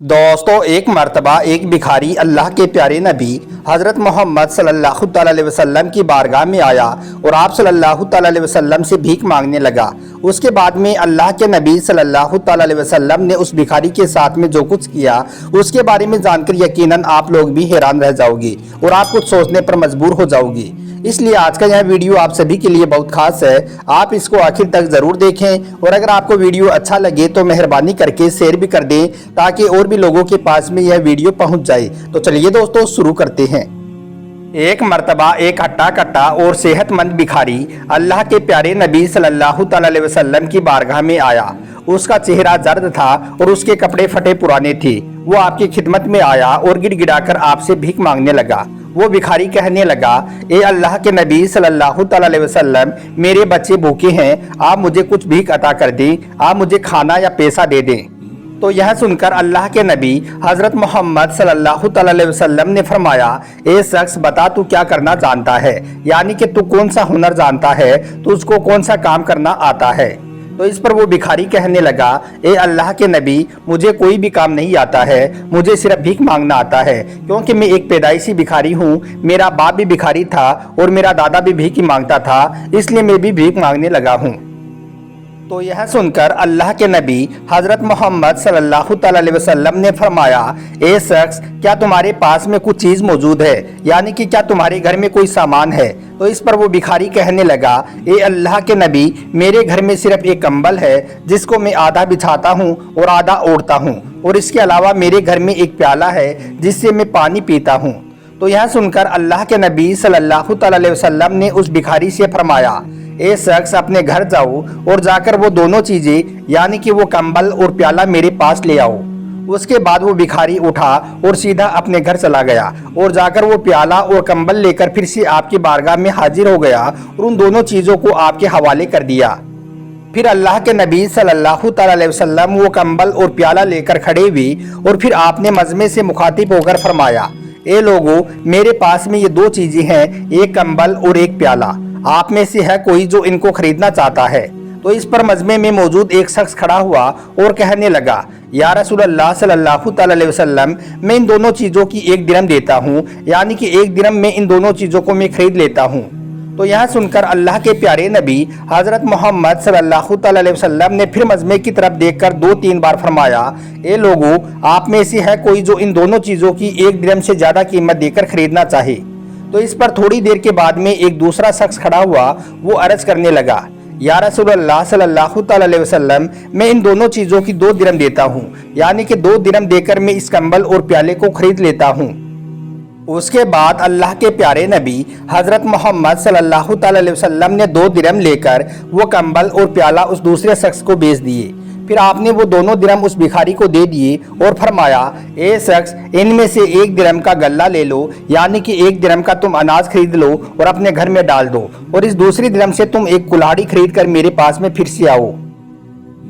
दोस्तों, एक मर्तबा एक भिखारी अल्लाह के प्यारे नबी हज़रत मोहम्मद सल्लल्लाहु अलैहि वसल्लम की बारगाह में आया और आप सल्लल्लाहु अलैहि वसल्लम से भीख मांगने लगा। उसके बाद में अल्लाह के नबी सल्लल्लाहु अलैहि वसल्लम ने उस भिखारी के साथ में जो कुछ किया उसके बारे में जानकर यकीनन आप लोग भी हैरान रह जाओगे और आप कुछ सोचने पर मजबूर हो जाओगे। इसलिए आज का यह वीडियो आप सभी के लिए बहुत खास है। आप इसको आखिर तक जरूर देखें और अगर आपको वीडियो अच्छा लगे तो मेहरबानी करके शेयर भी कर दें ताकि और भी लोगों के पास में यह वीडियो पहुंच जाए। तो चलिए दोस्तों शुरू करते हैं। एक मर्तबा एक हट्टा कट्टा और सेहतमंद भिखारी अल्लाह के प्यारे नबी सल्लल्लाहु अलैहि वसल्लम की बारगाह में आया। उसका चेहरा जर्द था और उसके कपड़े फटे पुराने थे। वो आपकी खिदमत में आया और गिड़गिड़ाकर आपसे भीख मांगने लगा। वो भिखारी कहने लगा, ए अल्लाह के नबी सल्लल्लाहु अलैहि वसल्लम, मेरे बच्चे भूखे हैं, आप मुझे कुछ भीख अता कर दें, आप मुझे खाना या पैसा दे दें। तो यह सुनकर अल्लाह के नबी हजरत मोहम्मद सल्लल्लाहु अलैहि वसल्लम ने फरमाया, ए शख्स, बता तू क्या करना जानता है, यानी कि तू कौन सा हुनर जानता है, तुझको कौन सा काम करना आता है। तो इस पर वो भिखारी कहने लगा, ए अल्लाह के नबी, मुझे कोई भी काम नहीं आता है, मुझे सिर्फ भीख मांगना आता है, क्योंकि मैं एक पैदाइशी भिखारी हूँ। मेरा बाप भी भिखारी था और मेरा दादा भी भीख ही मांगता था, इसलिए मैं भी भीख मांगने लगा हूँ। तो यह सुनकर अल्लाह के नबी हजरत मोहम्मद सल्लल्लाहु अलैहि वसल्लम ने फरमाया, ए शख्स, क्या तुम्हारे पास में कुछ चीज मौजूद है, यानी कि क्या तुम्हारे घर में कोई सामान है। तो इस पर वो भिखारी कहने लगा, ए अल्लाह के नबी, मेरे घर में सिर्फ एक कंबल है जिसको मैं आधा बिछाता हूँ और आधा ओढ़ता हूँ, और इसके अलावा मेरे घर में एक प्याला है जिससे मैं पानी पीता हूँ। तो यह सुनकर अल्लाह के नबी सल्लल्लाहु अलैहि वसल्लम ने उस भिखारी से फरमाया, ए शख्स, अपने घर जाओ और जाकर वो दोनों चीजें यानी कि वो कंबल और प्याला मेरे पास ले आओ। उसके बाद वो भिखारी उठा और सीधा अपने घर चला गया और जाकर वो प्याला और कंबल लेकर फिर से आपकी बारगाह में हाजिर हो गया और उन दोनों चीजों को आपके हवाले कर दिया। फिर अल्लाह के नबी सल्लल्लाहु अलैहि वसल्लम वो कंबल और प्याला लेकर खड़े हुए और फिर आपने मजमे से मुखातिब होकर फरमाया, ए लोगों, मेरे पास में ये दो चीजें हैं, एक कंबल और एक प्याला। आप में से है कोई जो इनको खरीदना चाहता है। तो इस पर मजमे में मौजूद एक शख्स खड़ा हुआ और कहने लगा, या रसूल अल्लाह सल्लल्लाहु अलैहि वसल्लम, मैं इन दोनों चीजों की 1 दिरहम देता हूँ, यानी कि 1 दिरहम में इन दोनों चीजों को मैं खरीद लेता हूँ। तो यह सुनकर अल्लाह के प्यारे नबी हजरत मोहम्मद सल्लल्लाहु अलैहि वसल्लम ने फिर मजमे की तरफ देखकर 2-3 बार फरमाया, ए लोगों, आप में से है कोई जो इन दोनों चीजों की 1 दिरहम से ज्यादा कीमत देकर खरीदना चाहे। तो इस पर थोड़ी देर के बाद में एक दूसरा शख्स खड़ा हुआ। वो अर्ज करने लगा, या रसूल अल्लाह सल्लल्लाहु अलैहि वसल्लम, मैं इन दोनों चीजों की 2 दिरहम देता हूँ, यानी कि 2 दिरहम देकर मैं इस कंबल और प्याले को खरीद लेता हूँ। उसके बाद अल्लाह के प्यारे नबी हजरत मोहम्मद सल्लल्लाहु अलैहि वसल्लम ने 2 दिरहम लेकर वो कंबल और प्याला उस दूसरे शख्स को बेच दिए। फिर आपने वो दोनों दिरहम उस भिखारी को दे दिए और फरमाया, ए शख्स, इनमें से 1 दिरहम का गल्ला ले लो, यानी कि 1 दिरहम का तुम अनाज खरीद लो और अपने घर में डाल दो, और इस दूसरी दिरहम से तुम एक कुल्हाड़ी खरीद कर मेरे पास में फिर से आओ।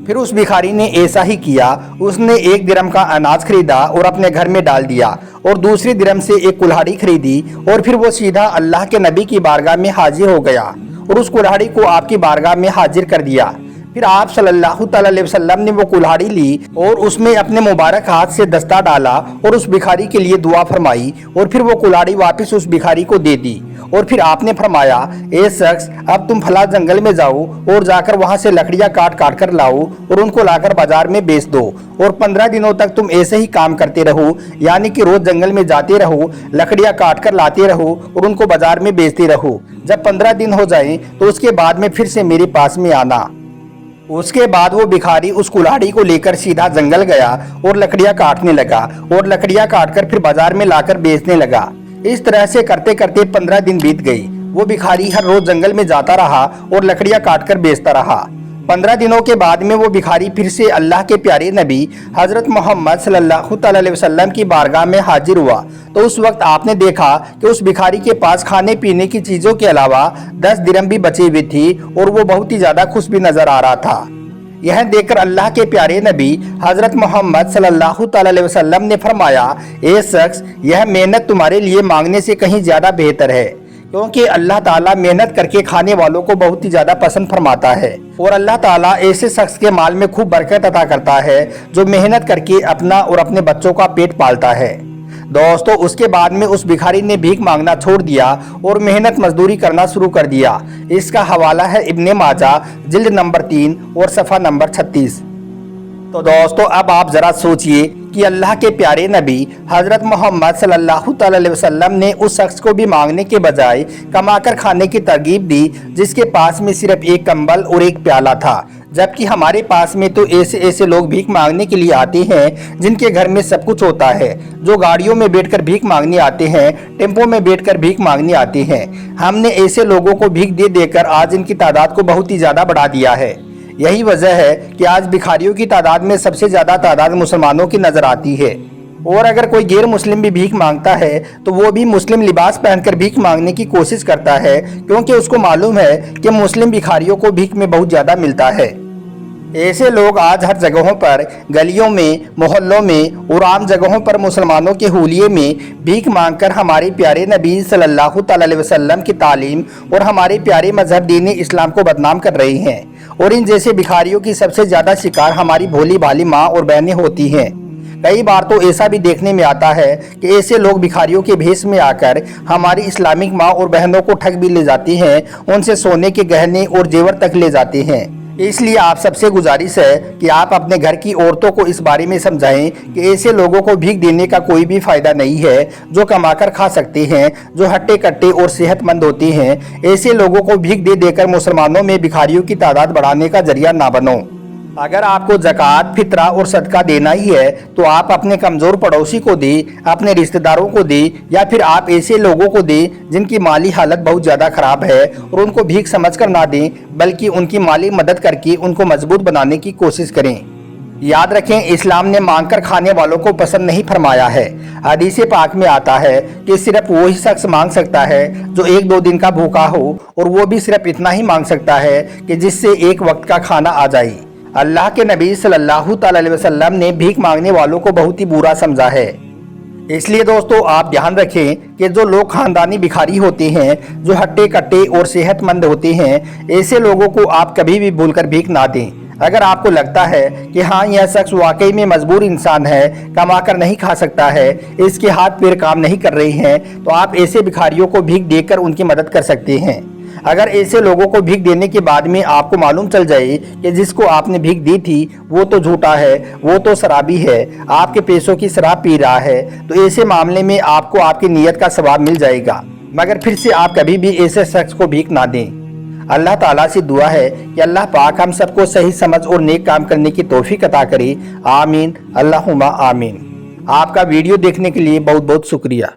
फिर उस भिखारी ने ऐसा ही किया। उसने 1 दिरहम का अनाज खरीदा और अपने घर में डाल दिया और दूसरी दिरहम से एक कुल्हाड़ी खरीदी और फिर वो सीधा अल्लाह के नबी की बारगाह में हाजिर हो गया और उस कुल्हाड़ी को आपकी बारगाह में हाजिर कर दिया। फिर आप सल्लल्लाहु अलैहि वसल्लम ने वो कुल्हाड़ी ली और उसमें अपने मुबारक हाथ से दस्ता डाला और उस भिखारी के लिए दुआ फरमाई और फिर वो कुल्हाड़ी वापस उस भिखारी को दे दी। और फिर आपने फरमाया, ए शख्स, अब तुम फला जंगल में जाओ और जाकर वहां से लकड़ियां काट काट कर लाओ और उनको लाकर बाजार में बेच दो, और 15 दिनों तक तुम ऐसे ही काम करते रहो, यानी कि रोज जंगल में जाते रहो, लकड़ियां काट कर लाते रहो और उनको बाजार में बेचते रहो। जब 15 दिन हो जाए तो उसके बाद में फिर से मेरे पास में आना। उसके बाद वो भिखारी उस कुल्हाड़ी को लेकर सीधा जंगल गया और लकड़ियां काटने लगा और लकड़ियां काटकर फिर बाजार में लाकर बेचने लगा। इस तरह से करते करते 15 दिन बीत गई। वो भिखारी हर रोज जंगल में जाता रहा और लकड़ियां काटकर बेचता रहा। 15 दिनों के बाद में वो भिखारी फिर से अल्लाह के प्यारे नबी हजरत मोहम्मद सल्लल्लाहु अलैहि वसल्लम की बारगाह में हाजिर हुआ। तो उस वक्त आपने देखा कि उस भिखारी के पास खाने पीने की चीजों के अलावा 10 दिरहम भी बची हुई थी और वो बहुत ही ज्यादा खुश भी नजर आ रहा था। यह देखकर अल्लाह के प्यारे नबी हजरत मोहम्मद सल्लल्लाहु अलैहि वसल्लम ने फरमाया, ए शख्स, यह मेहनत तुम्हारे लिए मांगने से कहीं ज्यादा बेहतर है, क्योंकि अल्लाह ताला मेहनत करके खाने वालों को बहुत ही ज़्यादा पसंद फरमाता है और अल्लाह ताला ऐसे शख्स के माल में खूब बरकत अता करता है जो मेहनत करके अपना और अपने बच्चों का पेट पालता है। दोस्तों उसके बाद में उस भिखारी ने भीख मांगना छोड़ दिया और मेहनत मजदूरी करना शुरू कर दिया। इसका हवाला है इब्ने माजा जिल्द नंबर 3 और सफ़ा नंबर 36। तो दोस्तों अब आप ज़रा सोचिए कि अल्लाह के प्यारे नबी हज़रत मोहम्मद सल्लल्लाहु अलैहि वसल्लम ने उस शख्स को भी मांगने के बजाय कमाकर खाने की तरगीब दी जिसके पास में सिर्फ एक कंबल और एक प्याला था, जबकि हमारे पास में तो ऐसे लोग भीख मांगने के लिए आते हैं जिनके घर में सब कुछ होता है, जो गाड़ियों में बैठकर भीख मांगने आते हैं, टेम्पो में बैठकर भीख मांगने आते हैं। हमने ऐसे लोगों को भीख दे देकर आज इनकी तादाद को बहुत ही ज़्यादा बढ़ा दिया है। यही वजह है कि आज भिखारियों की तादाद में सबसे ज़्यादा तादाद मुसलमानों की नज़र आती है। और अगर कोई गैर मुस्लिम भी भीख मांगता है तो वो भी मुस्लिम लिबास पहनकर भीख मांगने की कोशिश करता है, क्योंकि उसको मालूम है कि मुस्लिम भिखारियों को भीख में बहुत ज़्यादा मिलता है। ऐसे लोग आज हर जगहों पर, गलियों में, मोहल्लों में और आम जगहों पर मुसलमानों के हुलिये में भीख मांगकर हमारे प्यारे नबी सल्लल्लाहु अलैहि वसल्लम की तालीम और हमारे प्यारे मजहब दीन इस्लाम को बदनाम कर रहे हैं। और इन जैसे भिखारियों की सबसे ज़्यादा शिकार हमारी भोली भाली माँ और बहनें होती हैं। कई बार तो ऐसा भी देखने में आता है कि ऐसे लोग भिखारियों के भेष में आकर हमारी इस्लामिक माँ और बहनों को ठग भी ले जाती हैं, उनसे सोने के गहने और जेवर तक ले जाते हैं। इसलिए आप सबसे गुजारिश है कि आप अपने घर की औरतों को इस बारे में समझाएं कि ऐसे लोगों को भीख देने का कोई भी फ़ायदा नहीं है, जो कमाकर खा सकते हैं, जो हट्टे कट्टे और सेहतमंद होते हैं। ऐसे लोगों को भीख दे देकर मुसलमानों में भिखारियों की तादाद बढ़ाने का जरिया ना बनो। अगर आपको ज़कात, फितरा और सदका देना ही है तो आप अपने कमज़ोर पड़ोसी को दे, अपने रिश्तेदारों को दे, या फिर आप ऐसे लोगों को दे जिनकी माली हालत बहुत ज़्यादा ख़राब है और उनको भीख समझकर ना दें, बल्कि उनकी माली मदद करके उनको मजबूत बनाने की कोशिश करें। याद रखें, इस्लाम ने मांगकर खाने वालों को पसंद नहीं फरमाया है। हदीस पाक में आता है कि सिर्फ वही शख्स मांग सकता है जो 1-2 दिन का भूखा हो, और वो भी सिर्फ इतना ही मांग सकता है कि जिससे एक वक्त का खाना आ जाए। अल्लाह के नबी सल्लल्लाहु अलैहि वसल्लम ने भीख मांगने वालों को बहुत ही बुरा समझा है। इसलिए दोस्तों आप ध्यान रखें कि जो लोग खानदानी भिखारी होते हैं, जो हट्टे कट्टे और सेहतमंद होते हैं, ऐसे लोगों को आप कभी भी भूलकर भीख ना दें। अगर आपको लगता है कि हाँ यह शख्स वाकई में मजबूर इंसान है, कमा कर नहीं खा सकता है, इसके हाथ पैर काम नहीं कर रहे हैं, तो आप ऐसे भिखारियों को भीख देकर उनकी मदद कर सकते हैं। अगर ऐसे लोगों को भीख देने के बाद में आपको मालूम चल जाए कि जिसको आपने भीख दी थी वो तो झूठा है, वो तो शराबी है, आपके पैसों की शराब पी रहा है, तो ऐसे मामले में आपको आपकी नीयत का सवाब मिल जाएगा। मगर फिर से आप कभी भी ऐसे शख्स को भीख ना दें। अल्लाह ताला से दुआ है कि अल्लाह पाक हम सबको सही समझ और नेक काम करने की तौफीक अता करे। आमीन, अल्लाहुम्मा आमीन। आपका वीडियो देखने के लिए बहुत बहुत शुक्रिया।